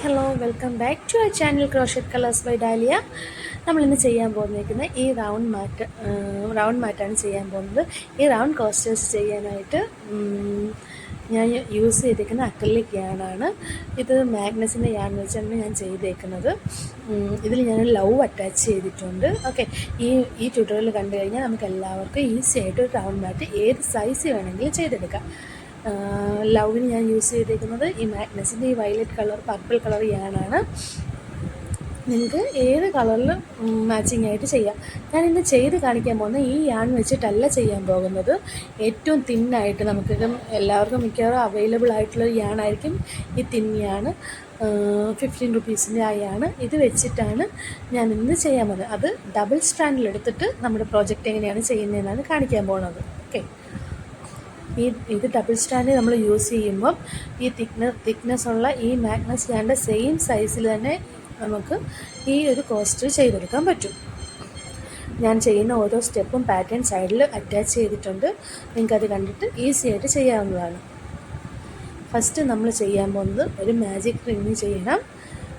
Hello welcome back to our channel crochet colours by Dalia. നമ്മളിന്ന് ചെയ്യാൻ പോകുന്നേക്കുന്നത് ഈ റൗണ്ട് മാറ്റാണ് ചെയ്യാൻ പോകുന്നത്. ഈ റൗണ്ട് കോസ്റ്റേഴ്സ് ചെയ്യാനായിട്ട് ഞാൻ യൂസ് ചെയ്തേക്കുന്ന അക്രിലിക് യാണാണ്. ഇത് മാഗ്നസിൻ്റെ യാൺ വെച്ചാണ് ഞാൻ ചെയ്തേക്കുന്നത്. ഇതിൽ ഞാൻ ലവ് അറ്റാച്ച് ചെയ്തിട്ടുണ്ട്. ഓക്കെ, ഈ ട്യൂട്ടോറിയൽ കണ്ടു കഴിഞ്ഞാൽ നമുക്ക് എല്ലാവർക്കും ഈസി ആയിട്ട് ഒരു റൗണ്ട് മാറ്റ് ഏത് സൈസ് വേണമെങ്കിലും ചെയ്തെടുക്കാം. ലവിന് ഞാൻ യൂസ് ചെയ്തേക്കുന്നത് ഈ മാഗ്നസിൻ്റെ ഈ വയലറ്റ് കളർ പർപ്പിൾ കളർ യാണാണ്. നിങ്ങൾക്ക് ഏത് കളറിൽ മാച്ചിങ് ആയിട്ട് ചെയ്യാം. ഞാനിന്ന് ചെയ്ത് കാണിക്കാൻ പോകുന്നത് ഈ യാൺ വെച്ചിട്ടല്ല ചെയ്യാൻ പോകുന്നത്. ഏറ്റവും തിന്നായിട്ട് നമുക്കിത് എല്ലാവർക്കും മിക്കവാറും അവൈലബിൾ ആയിട്ടുള്ള യാണായിരിക്കും ഈ തിൻ യാൺ. 15 റുപ്പീസിൻ്റെ ആ യാൺ. ഇത് വെച്ചിട്ടാണ് ഞാൻ ഇന്ന് ചെയ്യാൻ പോകുന്നത്. അത് ഡബിൾ സ്റ്റാൻഡിലെടുത്തിട്ട് നമ്മുടെ പ്രോജക്റ്റ് എങ്ങനെയാണ് ചെയ്യുന്നതെന്നാണ് കാണിക്കാൻ പോകുന്നത്. ഓക്കെ, ഇത് ഡബിൾ സ്റ്റാൻഡ് നമ്മൾ യൂസ് ചെയ്യുമ്പം ഈ തിക്നെസ് ഉള്ള ഈ മാഗ്നസ് യാൻ്റെ സെയിം സൈസിൽ തന്നെ നമുക്ക് ഈ ഒരു കോസ്റ്റർ ചെയ്തെടുക്കാൻ പറ്റും. ഞാൻ ചെയ്യുന്ന ഓരോ സ്റ്റെപ്പും പാറ്റേൺ സൈഡിൽ അറ്റാച്ച് ചെയ്തിട്ടുണ്ട്. നിങ്ങൾക്കത് കണ്ടിട്ട് ഈസി ആയിട്ട് ചെയ്യാവുന്നതാണ്. ഫസ്റ്റ് നമ്മൾ ചെയ്യാൻ പോകുന്നത് ഒരു മാജിക് റിങ് ചെയ്യണം.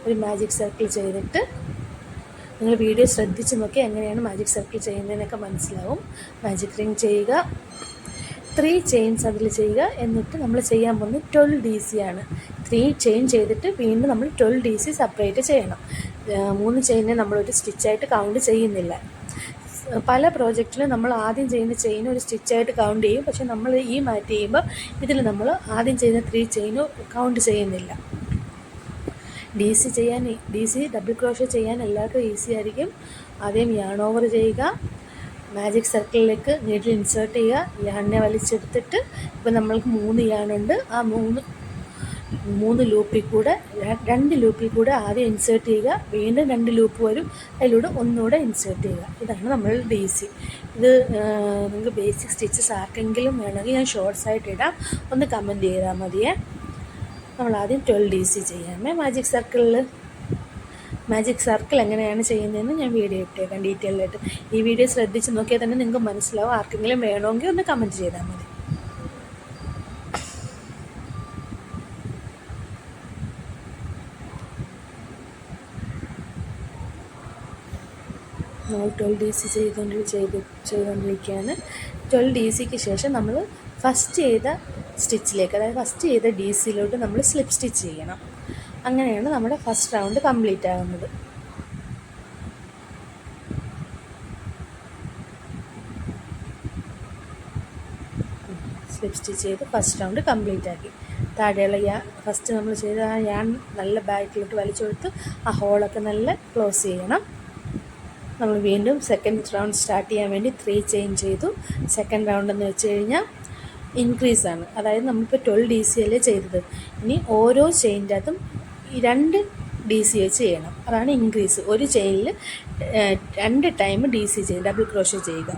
ഒരു മാജിക് സർക്കിൾ ചെയ്തിട്ട് നിങ്ങൾ വീഡിയോ ശ്രദ്ധിച്ച് നോക്കി എങ്ങനെയാണ് മാജിക് സർക്കിൾ ചെയ്യുന്നതെന്നൊക്കെ മനസ്സിലാവും. മാജിക് റിങ് ചെയ്യുക, 3 ചെയിൻസ് അതിൽ ചെയ്യുക. എന്നിട്ട് നമ്മൾ ചെയ്യാൻ പോകുന്നത് 12 DC ആണ്. 3 ചെയിൻ ചെയ്തിട്ട് വീണ്ടും നമ്മൾ 12 DC സെപ്പറേറ്റ് ചെയ്യണം. 3 ചെയിനെ നമ്മളൊരു സ്റ്റിച്ചായിട്ട് കൗണ്ട് ചെയ്യുന്നില്ല. പല പ്രോജക്റ്റിലും നമ്മൾ ആദ്യം ചെയ്യുന്ന ചെയിൻ ഒരു സ്റ്റിച്ചായിട്ട് കൗണ്ട് ചെയ്യും. പക്ഷെ നമ്മൾ ഈ മാറ്റ് ചെയ്യുമ്പോൾ ഇതിൽ നമ്മൾ ആദ്യം ചെയ്യുന്ന 3 ചെയിനും കൗണ്ട് ചെയ്യുന്നില്ല. DC ഡബിൾ ക്രോഷേ ചെയ്യാൻ എല്ലാവർക്കും ഈസി ആയിരിക്കും. ആദ്യം യാൺ ഓവർ ചെയ്യുക, മാജിക് സർക്കിളിലേക്ക് നീഡിൽ ഇൻസേർട്ട് ചെയ്യുക, യാണിനെ വലിച്ചെടുത്തിട്ട് ഇപ്പോൾ നമ്മൾക്ക് 3 യാണുണ്ട്. ആ 3 ലൂപ്പിൽ കൂടെ 2 ലൂപ്പിൽ കൂടെ ആദ്യം ഇൻസേർട്ട് ചെയ്യുക. വീണ്ടും 2 ലൂപ്പ് വരും, അതിലൂടെ ഒന്നുകൂടെ ഇൻസേർട്ട് ചെയ്യുക. ഇതാണ് നമ്മൾ DC. ഇത് നിങ്ങൾക്ക് ബേസിക് സ്റ്റിച്ചസ് ആർക്കെങ്കിലും വേണമെങ്കിൽ ഞാൻ ഷോർട്സ് ആയിട്ട് ഇടാം, ഒന്ന് കമൻറ്റ് ചെയ്താൽ മതിയേ. നമ്മളാദ്യം 12 DC ചെയ്യാമേ. മാജിക് സർക്കിൾ എങ്ങനെയാണ് ചെയ്യുന്നതെന്ന് ഞാൻ വീഡിയോ ഇട്ടേക്കാം ഡീറ്റെയിലായിട്ട്. ഈ വീഡിയോ ശ്രദ്ധിച്ച് നോക്കിയാൽ തന്നെ നിങ്ങൾക്ക് മനസ്സിലാവും. ആർക്കെങ്കിലും വേണമെങ്കിൽ ഒന്ന് കമൻറ്റ് ചെയ്താൽ മതി. നമ്മൾ 12 DC ചെയ്തുകൊണ്ടിരിക്കുകയാണ്. 12 DCക്ക് ശേഷം നമ്മൾ ഫസ്റ്റ് ചെയ്ത സ്റ്റിച്ചിലേക്ക്, അതായത് ഫസ്റ്റ് ചെയ്ത DCയിലോട്ട് നമ്മൾ സ്ലിപ്പ് സ്റ്റിച്ച് ചെയ്യണം. അങ്ങനെയാണ് നമ്മുടെ ഫസ്റ്റ് റൗണ്ട് കംപ്ലീറ്റ് ആകുന്നത്. സ്ലിപ്പ് സ്റ്റിച്ച് ചെയ്ത് ഫസ്റ്റ് റൗണ്ട് കംപ്ലീറ്റ് ആക്കി. താഴെയുള്ള ഫസ്റ്റ് നമ്മൾ ചെയ്ത ആ യാൺ നല്ല ബാക്കിലോട്ട് വലിച്ചു കൊടുത്ത് ആ ഹോളൊക്കെ നല്ല ക്ലോസ് ചെയ്യണം. നമ്മൾ വീണ്ടും സെക്കൻഡ് റൗണ്ട് സ്റ്റാർട്ട് ചെയ്യാൻ വേണ്ടി 3 ചെയിൻ ചെയ്തു. സെക്കൻഡ് റൗണ്ട് എന്ന് വെച്ച് കഴിഞ്ഞാൽ ഇൻക്രീസാണ്. അതായത് നമ്മളിപ്പോൾ 12 DC അല്ലേ ചെയ്തത്. ഇനി ഓരോ ചെയിൻ്റെ അകത്തും 2 DC വെച്ച് ചെയ്യണം. അതാണ് ഇൻക്രീസ്. ഒരു ചെയിനിൽ 2 ടൈം DC ചെയ്യും, ഡബിൾ ക്രോഷേ ചെയ്യുക.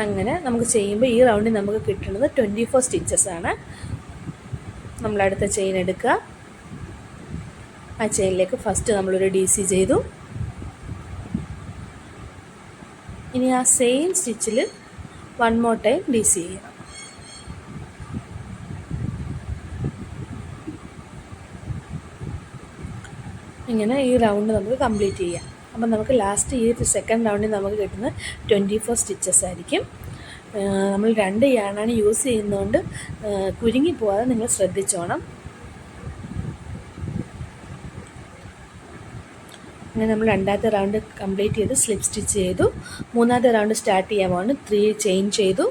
അങ്ങനെ നമുക്ക് ചെയ്യുമ്പോൾ ഈ റൗണ്ടിൽ നമുക്ക് കിട്ടുന്നത് 24 സ്റ്റിച്ചസ് ആണ്. നമ്മളടുത്ത ചെയിൻ എടുക്കുക. ആ ചെയിനിലേക്ക് ഫസ്റ്റ് നമ്മളൊരു DC ചെയ്തു. ഇനി ആ സെയിം സ്റ്റിച്ചിൽ 1 more ടൈം DC ചെയ്യണം. ഇങ്ങനെ ഈ റൗണ്ട് നമുക്ക് കംപ്ലീറ്റ് ചെയ്യാം. അപ്പം നമുക്ക് ലാസ്റ്റ് ഈ സെക്കൻഡ് റൗണ്ടിൽ നമുക്ക് കിട്ടുന്നത് 24 സ്റ്റിച്ചസ് ആയിരിക്കും. നമ്മൾ 2 യാണാണ് യൂസ് ചെയ്യുന്നതുകൊണ്ട് കുരുങ്ങി പോകാതെ നിങ്ങൾ ശ്രദ്ധിച്ചോണം. അങ്ങനെ നമ്മൾ 2ാമത്തെ റൗണ്ട് കംപ്ലീറ്റ് ചെയ്ത് സ്ലിപ്പ് സ്റ്റിച്ച് ചെയ്തു. 3ാമത്തെ റൗണ്ട് സ്റ്റാർട്ട് ചെയ്യാൻ പോകുന്നു. 3 ചെയിൻ ചെയ്തു.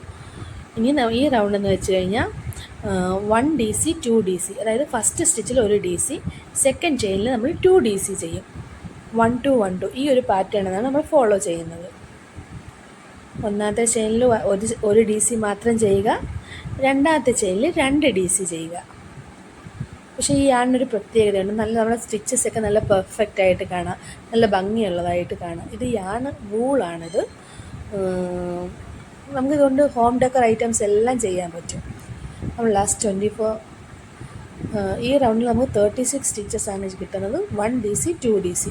ഇനി ഈ റൗണ്ട് എന്ന് വെച്ച് കഴിഞ്ഞാൽ 1 DC 2 DC, അതായത് ഫസ്റ്റ് സ്റ്റിച്ചിൽ 1 DC, സെക്കൻഡ് ചെയിനിൽ നമ്മൾ 2 DC ചെയ്യും. 1 2 1 2 ഈ ഒരു പാറ്റേണാണ് നമ്മൾ ഫോളോ ചെയ്യുന്നത്. 1ാമത്തെ ചെയിനിൽ 1 DC മാത്രം ചെയ്യുക. 2ാമത്തെ ചെയിനിൽ 2 DC ചെയ്യുക. പക്ഷേ ഈ യാണിനൊരു പ്രത്യേകതയുണ്ട്. നമ്മുടെ സ്റ്റിച്ചസ് ഒക്കെ നല്ല പെർഫെക്റ്റ് ആയിട്ട് കാണാം, നല്ല ഭംഗിയുള്ളതായിട്ട് കാണാം. ഇത് യാൺ വൂളാണിത്. നമുക്കിതുകൊണ്ട് ഹോം ഡെക്കർ ഐറ്റംസ് എല്ലാം ചെയ്യാൻ പറ്റും. നമ്മൾ ലാസ്റ്റ് 24 ഈ റൗണ്ടിൽ നമുക്ക് 36 സ്റ്റിച്ചസ് ആണ് കിട്ടുന്നത്. 1 DC 2 DC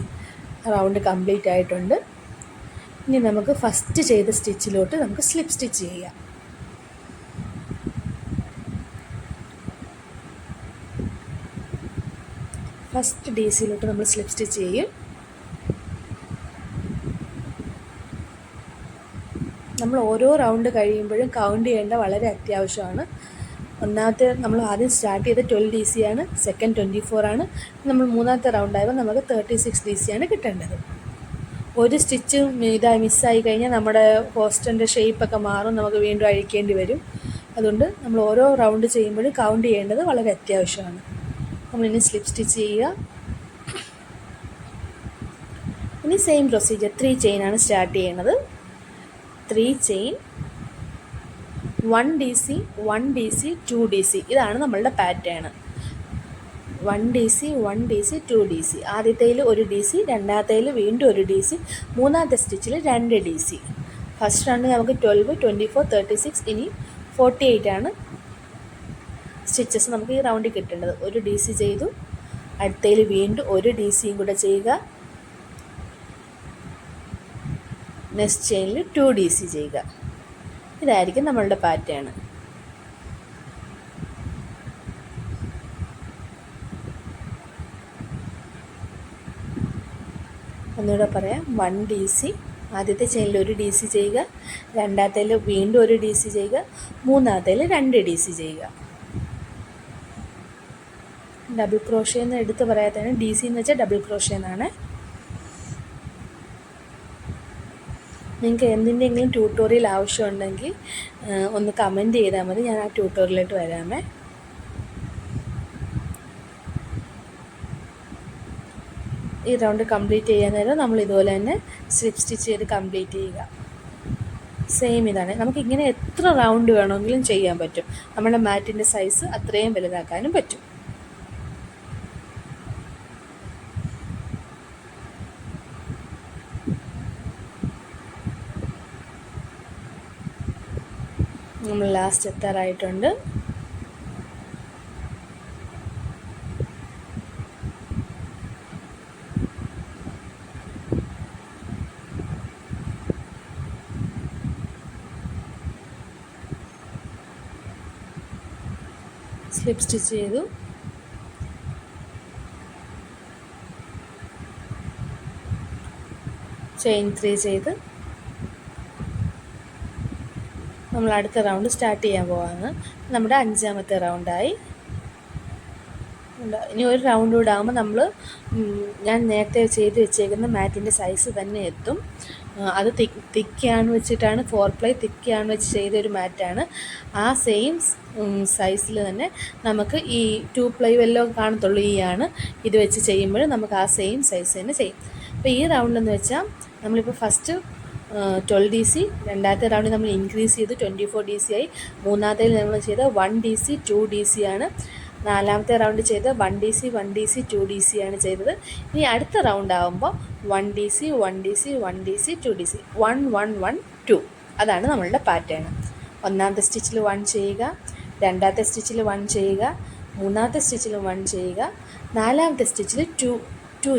റൗണ്ട് കംപ്ലീറ്റ് ആയിട്ടുണ്ട്. ഇനി നമുക്ക് ഫസ്റ്റ് ചെയ്ത സ്റ്റിച്ചിലോട്ട് നമുക്ക് സ്ലിപ്പ് സ്റ്റിച്ച് ചെയ്യാം. ഫസ്റ്റ് ഡി സിയിലോട്ട് നമ്മൾ സ്ലിപ്പ് സ്റ്റിച്ച് ചെയ്യും. നമ്മൾ ഓരോ റൗണ്ട് കഴിയുമ്പോഴും കൗണ്ട് ചെയ്യേണ്ട വളരെ അത്യാവശ്യമാണ്. ഒന്നാമത്തെ നമ്മൾ ആദ്യം സ്റ്റാർട്ട് ചെയ്ത് 12 ഡി സി ആണ്, സെക്കൻഡ് 24 ആണ്. നമ്മൾ മൂന്നാമത്തെ റൗണ്ട് ആയപ്പോൾ നമുക്ക് 36 ഡി സി ആണ് കിട്ടേണ്ടത്. ഒരു സ്റ്റിച്ച് മിസ്സായി കഴിഞ്ഞാൽ നമ്മുടെ പോസ്റ്ററിൻ്റെ ഷേപ്പൊക്കെ മാറും, നമുക്ക് വീണ്ടും അഴിക്കേണ്ടി വരും. അതുകൊണ്ട് നമ്മൾ ഓരോ റൗണ്ട് ചെയ്യുമ്പോഴും കൗണ്ട് ചെയ്യേണ്ടത് വളരെ അത്യാവശ്യമാണ്. നമ്മളിനി സ്ലിപ്പ് സ്റ്റിച്ച് ചെയ്യുക. ഇനി സെയിം പ്രൊസീജിയർ 3 ചെയിനാണ് സ്റ്റാർട്ട് ചെയ്യുന്നത്. 3 chain, 1 D C, 1 D C, 2 D C. ഇതാണ് നമ്മളുടെ pattern. 1 D C, 1 D C, 2 D C. ആദ്യത്തേൽ 1 ഡി സി, രണ്ടാമത്തേൽ വീണ്ടും 1 ഡി സി, മൂന്നാമത്തെ സ്റ്റിച്ചിൽ 2 ഡി സി. ഫസ്റ്റ് റൗണ്ട് നമുക്ക് 12, 24, 36, ഇനി 48 ആണ് സ്റ്റിച്ചസ് നമുക്ക് ഈ റൗണ്ടിൽ കിട്ടേണ്ടത്. 1 ഡി സി ചെയ്തു, അടുത്തതിൽ വീണ്ടും 1 ഡി സിയും കൂടെ ചെയ്യുക. നെക്സ്റ്റ് ചെയിനിൽ 2 ഡി സി ചെയ്യുക. ഇതായിരിക്കും നമ്മളുടെ പാറ്റേൺ. ഒന്നുകൂടെ പറയാം. 1 ഡി സി, ആദ്യത്തെ ചെയിനിൽ 1 ഡി സി ചെയ്യുക, രണ്ടാമത്തേൽ വീണ്ടും 1 ഡി സി ചെയ്യുക, മൂന്നാമത്തേൽ 2 ഡി സി ചെയ്യുക. ഡബിൾ ക്രോഷ്യ എന്ന് എടുത്ത് പറയാത്തതാണ്. ഡി സി എന്ന് വെച്ചാൽ ഡബിൾ ക്രോഷ്യ എന്നാണ്. നിങ്ങൾക്ക് എന്തിൻ്റെയെങ്കിലും ട്യൂട്ടോറിയൽ ആവശ്യമുണ്ടെങ്കിൽ ഒന്ന് കമൻറ്റ് ചെയ്താൽ മതി, ഞാൻ ആ ട്യൂട്ടോറിയലിലോട്ട് വരാമേ. ഈ റൗണ്ട് കംപ്ലീറ്റ് ചെയ്യാൻ നേരം നമ്മൾ ഇതുപോലെ തന്നെ സ്ലിപ്പ് സ്റ്റിച്ച് ചെയ്ത് കംപ്ലീറ്റ് ചെയ്യുക. സെയിം ഇതാണ്. നമുക്കിങ്ങനെ എത്ര റൗണ്ട് വേണമെങ്കിലും ചെയ്യാൻ പറ്റും. നമ്മുടെ മാറ്റിൻ്റെ സൈസ് അത്രയും വലുതാക്കാനും പറ്റും. നമ്മൾ ലാസ്റ്റ് എത്താറായിട്ടുണ്ട്. സ്ലിപ്പ് സ്റ്റിച്ച് ചെയ്തു. ചെയിൻ 3 ചെയ്ത് നമ്മൾ അടുത്ത റൗണ്ട് സ്റ്റാർട്ട് ചെയ്യാൻ പോവാണ്. നമ്മുടെ 5ാമത്തെ റൗണ്ടായി. ഇനി ഒരു റൗണ്ട് കൂടെ ആകുമ്പോൾ നമ്മൾ ഞാൻ നേരത്തെ ചെയ്ത് വെച്ചേക്കുന്ന മാറ്റിൻ്റെ സൈസ് തന്നെ എത്തും. അത് തിക്കാണ് വെച്ചിട്ടാണ് 4 പ്ലൈ തിക്കാണ് വെച്ച് ചെയ്തൊരു മാറ്റാണ്. ആ സെയിം സൈസിൽ തന്നെ നമുക്ക് ഈ 2 പ്ലൈ വല്ലതും കാണത്തുള്ളൂ. ഇത് വെച്ച് ചെയ്യുമ്പോൾ നമുക്ക് ആ സെയിം സൈസ് തന്നെ ചെയ്യും. അപ്പോൾ ഈ റൗണ്ടെന്ന് വെച്ചാൽ നമ്മളിപ്പോൾ ഫസ്റ്റ് 12 ഡി സി, രണ്ടാമത്തെ റൗണ്ടിൽ നമ്മൾ ഇൻക്രീസ് ചെയ്ത് 24 ഡി സി ആയി. മൂന്നാമത്തേൽ നമ്മൾ ചെയ്ത 1 ഡി സി, 2 ഡി സി ആണ്. നാലാമത്തെ റൗണ്ട് ചെയ്ത് 1 D C, 1 D C, 2 D C ആണ് ചെയ്തത്. ഇനി അടുത്ത റൗണ്ട് ആകുമ്പോൾ 1 D C, 1 D C, 1 D C, 2 D C, 1 1 1 2. അതാണ് നമ്മളുടെ പാറ്റേൺ. ഒന്നാമത്തെ സ്റ്റിച്ചിൽ 1 ചെയ്യുക, രണ്ടാമത്തെ സ്റ്റിച്ചിൽ 1 ചെയ്യുക, മൂന്നാമത്തെ സ്റ്റിച്ചിൽ 1 ചെയ്യുക, നാലാമത്തെ സ്റ്റിച്ചിൽ 2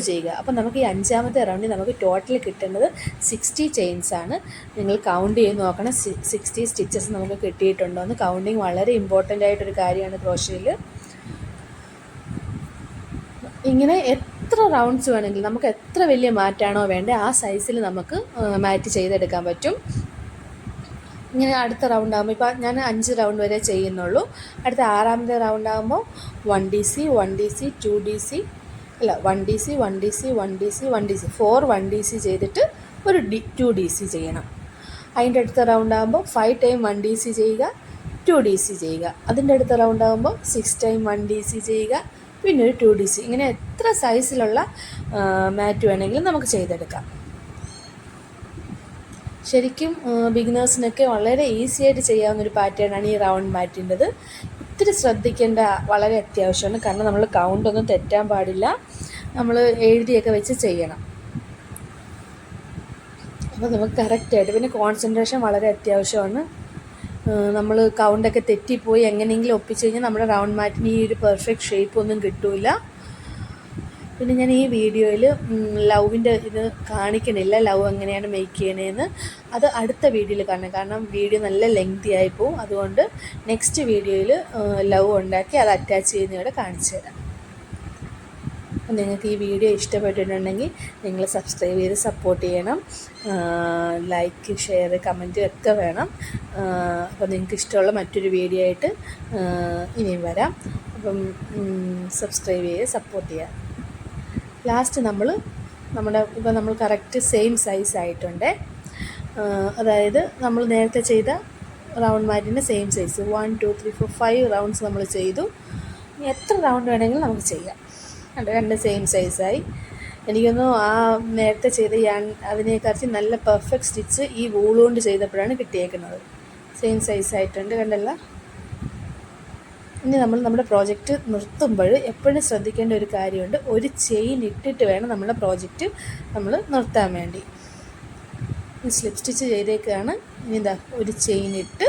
ചെയ്യുക. അപ്പോൾ നമുക്ക് ഈ 5ാമത്തെ റൗണ്ടിൽ നമുക്ക് ടോട്ടൽ കിട്ടുന്നത് 60 ചെയിൻസ് ആണ്. നിങ്ങൾ കൗണ്ട് ചെയ്ത് നോക്കണം 60 സ്റ്റിച്ചസ് നമുക്ക് കിട്ടിയിട്ടുണ്ടോ എന്ന്. കൗണ്ടിങ് വളരെ ഇമ്പോർട്ടൻ്റ് ആയിട്ടൊരു കാര്യമാണ് ക്രോഷ്യയിൽ. ഇങ്ങനെ എത്ര റൗണ്ട്സ് വേണമെങ്കിലും നമുക്ക് എത്ര വലിയ മാറ്റാണോ വേണ്ടത് ആ സൈസിൽ നമുക്ക് മാറ്റ് ചെയ്തെടുക്കാൻ പറ്റും. ഇങ്ങനെ അടുത്ത റൗണ്ട് ആകുമ്പോൾ ഇപ്പോൾ ഞാൻ 5 റൗണ്ട് വരെ ചെയ്യുന്നുള്ളൂ. അടുത്ത 6ാമത്തെ റൗണ്ട് ആകുമ്പോൾ 1 D C, 1 D C, 2 D C, അല്ല 1 D C, 1 D C, 1 D C, 1 D C, 4 1 D C ചെയ്തിട്ട് ഒരു 2 ഡി സി ചെയ്യണം. അതിൻ്റെ അടുത്ത റൗണ്ട് ആകുമ്പോൾ 5 ടൈം 1 ഡി സി ചെയ്യുക, 2 ഡി സി ചെയ്യുക. അതിൻ്റെ അടുത്ത റൗണ്ട് ആകുമ്പോൾ 6 ടൈം 1 ഡി സി ചെയ്യുക, പിന്നെ ഒരു 2 ഡി സി. ഇങ്ങനെ എത്ര സൈസിലുള്ള മാറ്റ് വേണമെങ്കിലും നമുക്ക് ചെയ്തെടുക്കാം. ശരിക്കും ബിഗിനേഴ്സിനൊക്കെ വളരെ ഈസി ആയിട്ട് ചെയ്യാവുന്നൊരു പാറ്റേണാണ് ഈ റൗണ്ട് മാറ്റിൻ്റെത്. ഇത്തിരി ശ്രദ്ധിക്കേണ്ട വളരെ അത്യാവശ്യമാണ്. കാരണം നമ്മൾ കൗണ്ടൊന്നും തെറ്റാൻ പാടില്ല. നമ്മൾ എഴുതിയൊക്കെ വെച്ച് ചെയ്യണം. അപ്പോൾ നമുക്ക് കറക്റ്റായിട്ട്, പിന്നെ കോൺസെൻട്രേഷൻ വളരെ അത്യാവശ്യമാണ്. നമ്മൾ കൗണ്ടൊക്കെ തെറ്റിപ്പോയി എങ്ങനെയെങ്കിലും ഒപ്പിച്ച് കഴിഞ്ഞാൽ നമ്മുടെ റൗണ്ട് മാറ്റിന് ഈ ഒരു പെർഫെക്റ്റ് ഷേപ്പ് ഒന്നും കിട്ടില്ല. പിന്നെ ഞാൻ ഈ വീഡിയോയിൽ ലവിൻ്റെ ഇത് കാണിക്കണില്ല, ലവ് എങ്ങനെയാണ് മേക്ക് ചെയ്യണതെന്ന്. അത് അടുത്ത വീഡിയോയിൽ കാണണം. കാരണം വീഡിയോ നല്ല ലെങ്തി ആയിപ്പോവും. അതുകൊണ്ട് നെക്സ്റ്റ് വീഡിയോയിൽ ലവ് ഉണ്ടാക്കി അത് അറ്റാച്ച് ചെയ്യുന്നതോടെ കാണിച്ചു തരാം. നിങ്ങൾക്ക് ഈ വീഡിയോ ഇഷ്ടപ്പെട്ടിട്ടുണ്ടെങ്കിൽ നിങ്ങൾ സബ്സ്ക്രൈബ് ചെയ്ത് സപ്പോർട്ട് ചെയ്യണം. ലൈക്ക്, ഷെയർ, കമൻറ്റ് ഒക്കെ വേണം. അപ്പോൾ നിങ്ങൾക്ക് ഇഷ്ടമുള്ള മറ്റൊരു വീഡിയോ ആയിട്ട് ഇനിയും വരാം. അപ്പം സബ്സ്ക്രൈബ് ചെയ്ത് സപ്പോർട്ട് ചെയ്യാം. ലാസ്റ്റ് നമ്മൾ കറക്റ്റ് സെയിം സൈസ് ആയിട്ടുണ്ട്. അതായത് നമ്മൾ നേരത്തെ ചെയ്ത റൗണ്ട് മാറ്റിൻ്റെ സെയിം സൈസ് 1 2 3 4 5 റൗണ്ട്സ് നമ്മൾ ചെയ്തു. എത്ര റൗണ്ട് വേണമെങ്കിലും നമുക്ക് ചെയ്യാം. രണ്ട് സെയിം സൈസായി. എനിക്കൊന്നും ആ നേരത്തെ ചെയ്ത് അതിനെക്കുറിച്ച് നല്ല പെർഫെക്റ്റ് സ്റ്റിച്ച് ഈ വൂൾ കൊണ്ട് ചെയ്തപ്പോഴാണ് കിട്ടിയേക്കുന്നത്. സെയിം സൈസായിട്ടുണ്ട്, കണ്ടല്ല. ഇനി നമ്മൾ നമ്മുടെ പ്രോജക്റ്റ് നിർത്തുമ്പോൾ എപ്പോഴും ശ്രദ്ധിക്കേണ്ട ഒരു കാര്യമുണ്ട്. ഒരു ചെയിൻ ഇട്ടിട്ട് വേണം നമ്മുടെ പ്രോജക്റ്റ് നമ്മൾ നിർത്താൻ വേണ്ടി. സ്ലിപ്പ് സ്റ്റിച്ച് ചെയ്തേക്കാണ്. ഇനി എന്താ, ഒരു ചെയിൻ ഇട്ട്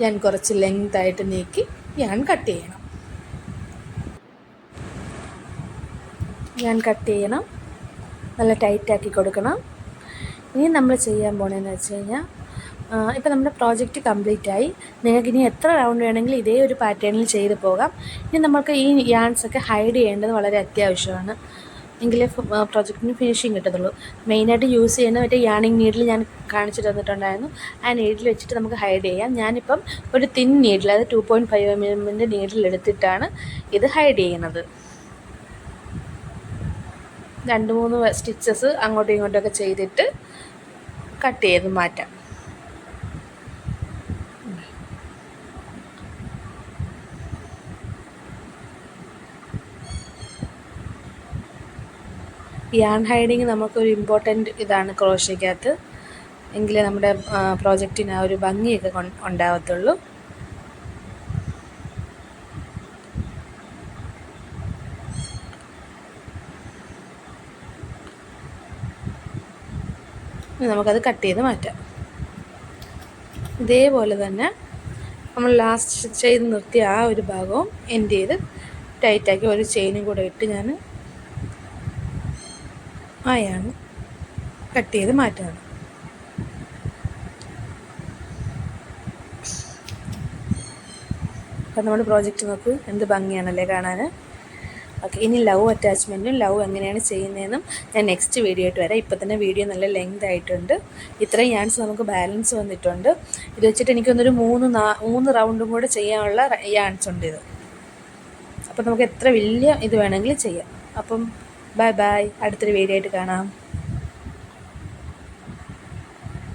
ഞാൻ കുറച്ച് ലെങ്തായിട്ട് നീക്കി ഞാൻ കട്ട് ചെയ്യണം. നല്ല ടൈറ്റാക്കി കൊടുക്കണം. ഇനി നമ്മൾ ചെയ്യാൻ പോകണമെന്ന് വെച്ച് കഴിഞ്ഞാൽ, ഇപ്പോൾ നമ്മുടെ പ്രോജക്റ്റ് കംപ്ലീറ്റ് ആയി. നിങ്ങൾക്കിനി എത്ര റൗണ്ട് വേണമെങ്കിലും ഇതേ ഒരു പാറ്റേണിൽ ചെയ്ത് പോകാം. ഇനി നമുക്ക് ഈ യാൺസൊക്കെ ഹൈഡ് ചെയ്യേണ്ടത് വളരെ അത്യാവശ്യമാണ്. എങ്കിലേ പ്രോജക്റ്റിന് ഫിനിഷിങ് കിട്ടത്തുള്ളൂ. മെയിനായിട്ട് യൂസ് ചെയ്യുന്ന മറ്റേ യാണിങ് നീഡിൽ ഞാൻ കാണിച്ചു തന്നിട്ടുണ്ടായിരുന്നു. ആ നീഡിൽ വെച്ചിട്ട് നമുക്ക് ഹൈഡ് ചെയ്യാം. ഞാനിപ്പം ഒരു തിൻ നീഡിൽ, അതായത് 2.5 mm നീഡിൽ എടുത്തിട്ടാണ് ഇത് ഹൈഡ് ചെയ്യുന്നത്. 2-3 സ്റ്റിച്ചസ് അങ്ങോട്ടും ഇങ്ങോട്ടുമൊക്കെ ചെയ്തിട്ട് കട്ട് ചെയ്ത് മാറ്റാം. യാൺ ഹൈഡിങ് നമുക്കൊരു ഇമ്പോർട്ടൻ്റ് ഇതാണ് ക്രോഷയ്ക്കകത്ത്. എങ്കിലേ നമ്മുടെ പ്രോജക്റ്റിന് ആ ഒരു ഭംഗിയൊക്കെ ഉണ്ടാവത്തുള്ളൂ. നമുക്കത് കട്ട് ചെയ്ത് മാറ്റാം. ഇതേപോലെ തന്നെ നമ്മൾ ലാസ്റ്റ് ചെയ്ത് നിർത്തിയ ആ ഒരു ഭാഗവും എൻഡ് ചെയ്ത് ടൈറ്റാക്കി ഒരു ചെയിനും കൂടെ ഇട്ട് ഞാൻ ആയാണ് കട്ട് ചെയ്ത് മാറ്റാണ്. അപ്പം നമ്മുടെ പ്രോജക്റ്റ് നോക്ക്, എന്ത് ഭംഗിയാണല്ലേ കാണാൻ. ഓക്കെ, ഇനി ലവ് അറ്റാച്ച്മെൻറ്റും ലവ് എങ്ങനെയാണ് ചെയ്യുന്നതെന്നും ഞാൻ നെക്സ്റ്റ് വീഡിയോ ആയിട്ട് വരാം. ഇപ്പം തന്നെ വീഡിയോ നല്ല ലെങ്ത് ആയിട്ടുണ്ട്. ഇത്രയും യാൺസ് നമുക്ക് ബാലൻസ് വന്നിട്ടുണ്ട്. ഇത് വെച്ചിട്ട് എനിക്കൊന്നൊരു 3 റൗണ്ടും കൂടെ ചെയ്യാനുള്ള യാൺസ് ഉണ്ട് ഇത്. അപ്പം നമുക്ക് എത്ര വലിയ ഇത് വേണമെങ്കിലും ചെയ്യാം. അപ്പം ബൈ, അടുത്തൊരു വീഡിയോ ആയിട്ട് കാണാം.